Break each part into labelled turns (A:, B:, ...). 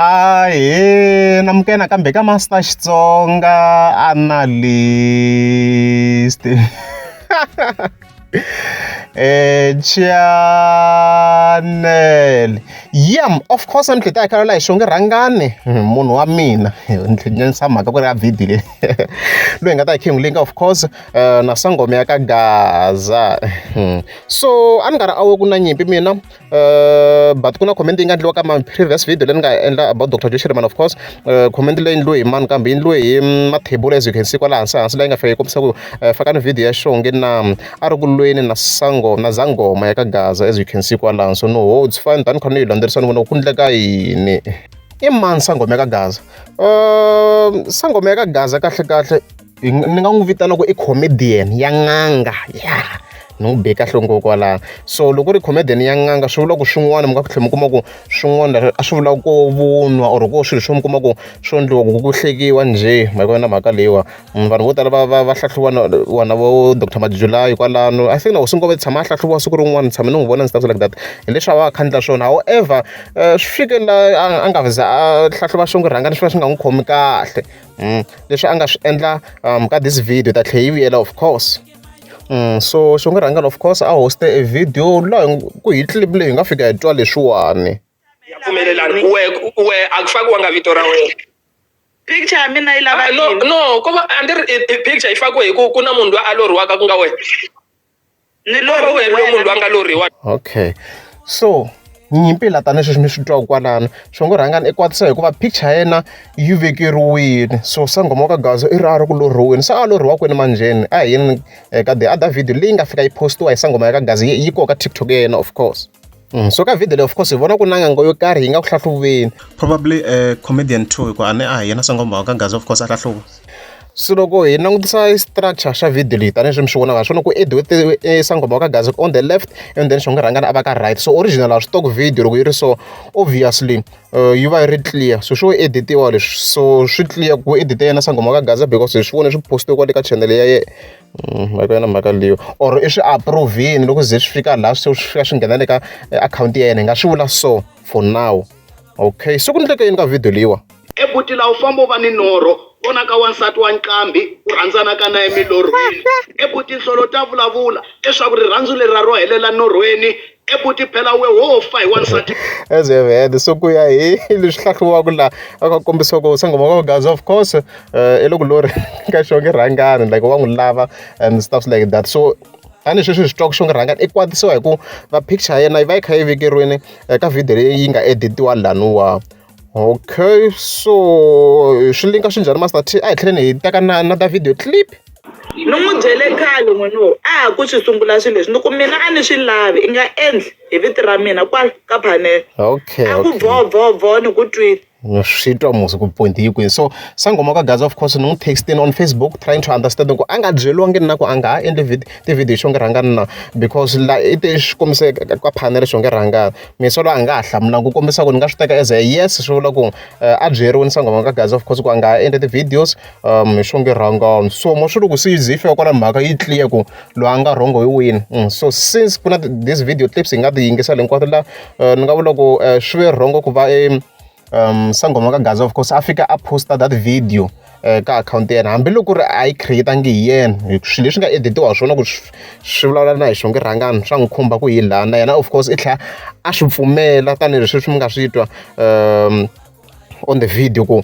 A: Ahee, namukena kambe ka Master Xitsonga analyst. Channel. Of course I'm tlhela hi la hi xonge rhangane munhu wa mina ndzi mhaka ku ri a video leyi loyi nga ta hi king link of course na sangoma ya ka Gaza. So a ni nga ri awe ku na nyimpi mina but ku na comment yi nga endliwa ka ma previous video leyi ni nga endla about Dr. Joe Shirimani of course comment leyi endliwe hi mani kambe yi endliwe hi mathebula as you can see kwala hansi leyi nga fika yi kombisa ku fakani video ya xonge na a ri ku lweni na zangoma ya ka Gaza as you can see kwala so no it's fine tani khona yi landzerisana ku ku endleka yini i mani sangoma ya ka Gaza sangoma ya ka Gaza kahle ni nga n'wi vitana ku i comedian ya n'anga ni n'wi be kahle ngopfu kwala so loko ri comedian ya n'anga swi vula ku swin'wana mi nga tlhela mi kuma ku swin'wana a swi vula ku vunwa or ku swilo swo mi kuma ku swo endliwa ku hlekiwa njhe mhaka na mhaka leyiwa vanhu vo tala va hlahluva wana vo Dr. Majulayi kwalano I think na hosi ngopfu tshama a hlahluviwa siku rin'wana tshame ni n'wi vona stuff like that hi leswi a va khandla swona however swi fike la a nga za a hlahluva swongo rhangana swi va swi nga n'wi khomi kahle leswi a nga swi endla ka this video ta tlhela yi vuyela of course so xo nga rhangana of course a hoste a video laha ku hi clip leyi hi nga fika hi twa leswiwani
B: ya pfumelelani we a ku fakiwanga vito ra wena
C: picture ya mina yi lava
B: no ko va picture yi fakiwe hi ku na munhu loyi a loriwaka ku nga wena
C: ni
B: loro wena lo munhu loyi a nga loriwa
A: okay so nyimpi la tani sweswi mi swi twaku kwalano swo ngo rhangana i kwatisa hikuva picture ya yena yi vekeriwile so sangoma wa ka Gaza i ri a ri ku loriweni se a loriwa kwini manjheni a hi yini ka the other video leyi nga fika yi postiwa hi sangoma ya ka Gaza yi koka TikTok ya yena of course so ka video leyi of course hi vona ku na ngango yo karhi yi nga ku hlahluveni
D: probably comedian too hikuva a hi yena sangoma wa ka Gaza of course a hlahluva
A: so loko hi langutisa structure xa video leyi tanihileswi mi swi vonaka swona ku ediwe sangoma wa ka Gaza on the left and then xo nga rhangana a va ka right so original a stock video loko yi ri so obviously yi va yi ri clear so swo editiwa leswi so swi clear ku edite yena sangoma wa ka Gaza because hi swi vone swi postiwe kwale ka channel ya ye mhaka yena mhaka leyo or i swi approvini loko ze swi fika laha swi fika swi nghena le ka akhawunti ya yena hi nga swi vula so for now okay so ku endleka yini ka video leyiwa
E: ebuti laha u famba u va ni norho vonaka wansati wa nqambi u rhandzanaka na emilorhweni ebuti nsolo ta vulavula leswaku rirhandzu leri ra ro helela norhweni ebuti phela we wo fa hi wansati
A: as ever so ku ya hi leswi hlahluviwaka laha a ka kombisiwa ku sangoma wa ka Gaza of course i loko lori ka xonge rhangana like wa n'wi lava and stuff like that so a ni sweswi switoko xo nga rhangana i kwatisiwa hi ku va picture ya yena yi va yi kha yi vekeriwini ka video leyi nga editiwa lanuwa okay so swi linka swi njhani Master T a hi tlheleni hi teka na ta video clip
C: ni n'wi byele khale n'wini a ha ku swi sungula swilo leswi ni ku mina a ni swi lavi i nga endli hi vito ra mina kwala ka panel
A: okay
C: a ku vho ni ku twile
A: swi twa musi ku point yi kwini so sangoma ka Gaza of course ni n'wi texting on Facebook trying to understand ku a nga byeliwangi na ku a nga ha endli ti-video xo nge rhangana na because la i te xi kombise ka panel xo nge rhangana misolo a nga ha hlamulanga ku kombisa ku ni nga swi teka as a yes swi vula ku a byeriwini sangoma ka Gaza of course ku a nga ha endli ti-videos hi xo nge rhangana so mo swi loko se yi ze yi fika kwala mhaka yi clear ku loyi a nga wrong hi wini so since ku na this video clips hi nga ti yingisela hinkwato la ni nga vula ku swi ve wrong ku va sangoma ka Gaza of course a fika a posta that video ka akhawunti ya yena hambiloko ri a yi create-angi hi yena swilo leswi nga editiwa swona ku swi vulavula na hi xonge rhangana swa n'wi khumba ku hi laha na yena of course i tlhela a swi pfumela tanihileswi mi nga swi twa on the video ku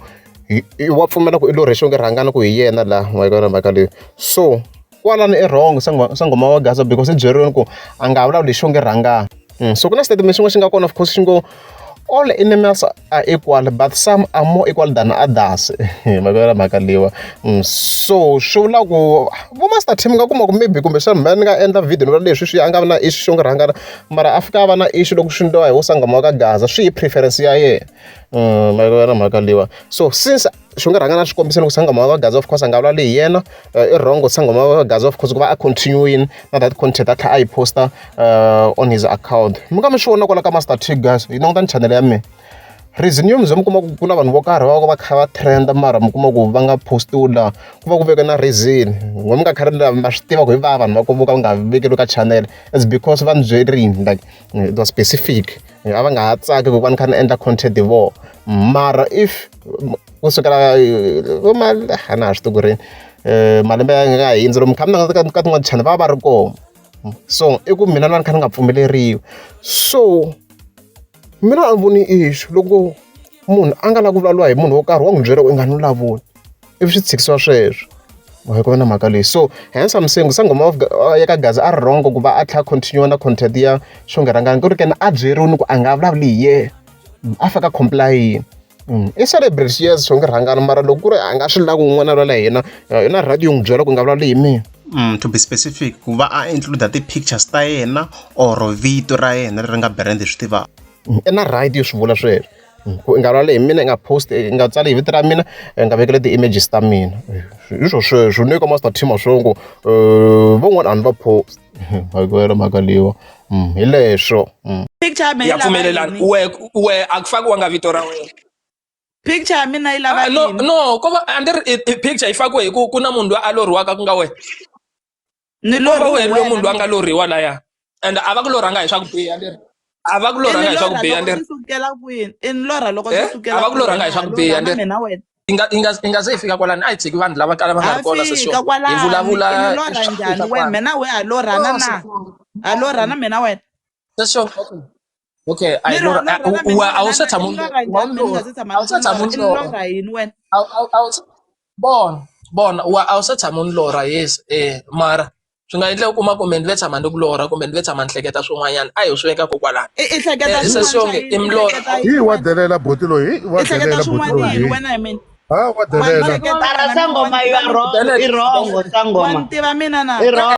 A: wa pfumela ku i lori hi xonge rhangana ku hi yena laha mhaka leyi so kwalani i wrong sangoma wa Gaza because i byeriwini ku a nga vulavuli hi xonge rhangana so ku na statement xin'we xi nga kona of course xi ngo all animals are equal but some are more equal than others mhaka leyiwa so swi vula ku vo Master T mi nga kuma ku maybe kumbexana mina ni nga endla video ni vula leswi swi a nga vi na issue xo nge rhangana mara a fika a va na issue loko swi endliwa hi wo sangoma wa ka Gaza swi hi preference ya yena mhaka leyiwa so since xo nge rhangana swi kombiseni ku sangoma wa ka Gaza of course a nga vulavuli hi yena i wrong sangoma wa ka Gaza of course ku va a continuing na that content a tlha a yi posta on his account mi nga mi swi vona kwala ka Master T guys yi langutani channel ya mina reason yo mi kuma ku ku na vanhu vo karhi va kha va trenda mara mi kuma ku va nga postiwi laha ku va ku veke na reason mi nga karhi ma swi tiva ku hi va vanhu va ku va nga vekeriwi ka channel it's because va ni byerini like it was specific a va nga ha tsaki ku va ni kha ni endla content hi vona mara if kusukela a na ha swi tiku rini malembe ya nga hindzi lomu kha mi na ka tin'wana channel va va ri kona so i ku mina na ni kha ni nga pfumeleriwi so mina a ni voni issue loko munhu a nga la ku vulavuriwa hi munhu wo karhi wa n'wi byela ku i nga ni vulavuli ivi swi tshikisiwa sweswo ku ve na mhaka leyi so hence I'm saying sangoma ya ka Gaza a ri wrong ku va a tlha continue na content ya xongerhangani ku ri kena a byeriwini ku a nga vulavuli hi yena a fika complyini i celebrity yes xongerhangani mara loko ku ri a nga swi lavi un'wana lwala hina hi na radio n'wi byela ku nga vulavuli hi mina
D: To be specific ku va a include ti-pictures ta yena or vito ra yena leri nga brand swi tivaka
A: i na right yo swi vula sweswo ku i nga vulavuli hi mina i nga post i nga tsali hi vito ra mina i nga vekele ti-images ta mina hi swo sweswo ni ka master team swongo van'wana a ni va post makwela mhaka leyiwa hi leswo
C: picture ya mina
B: ya pfumelelana we a ku fakiwanga vito ra wena
C: picture ya mina yi lava yini
B: no ko va andri picture yi fakiwe hi ku na munhu loyi a loriwaka ku nga wena
C: ni
B: ko va wena loyi munhu loyi a nga loriwa laya and a va ku lorhanga hi swa ku biha andri a va ku lorhanga hi swa ku biha andri
C: sukela kwini i ni lorha loko swi sukela
B: a va ku lorhanga hi swa ku biha andri
C: mina wena
B: i nga se hi fika kwalani a hi tshiki vanhu lava kala va nga ri kona sweswo hi vulavula
C: i lorha njhani wena mina we a lorhana na a lorhana mina wena
B: sweswo okay I know a wu se tshama
C: lorha yini wena
B: bona a wu se tshama ni lorha yes mara swi nga endleka u kuma kumbe ni ve tshama ni ku lorha kumbe ni ve tshama ni hleketa swin'wanyana a hi swi veka kokwalani
C: i hleketa
B: i milorha
F: hi wa delela boti loyi wa delela boti loyi
C: wena I mean
F: wa delela
G: Sangoma, you are wrong. You're wrong, Sangoma.
C: wa ni tiva mina na
G: You're wrong.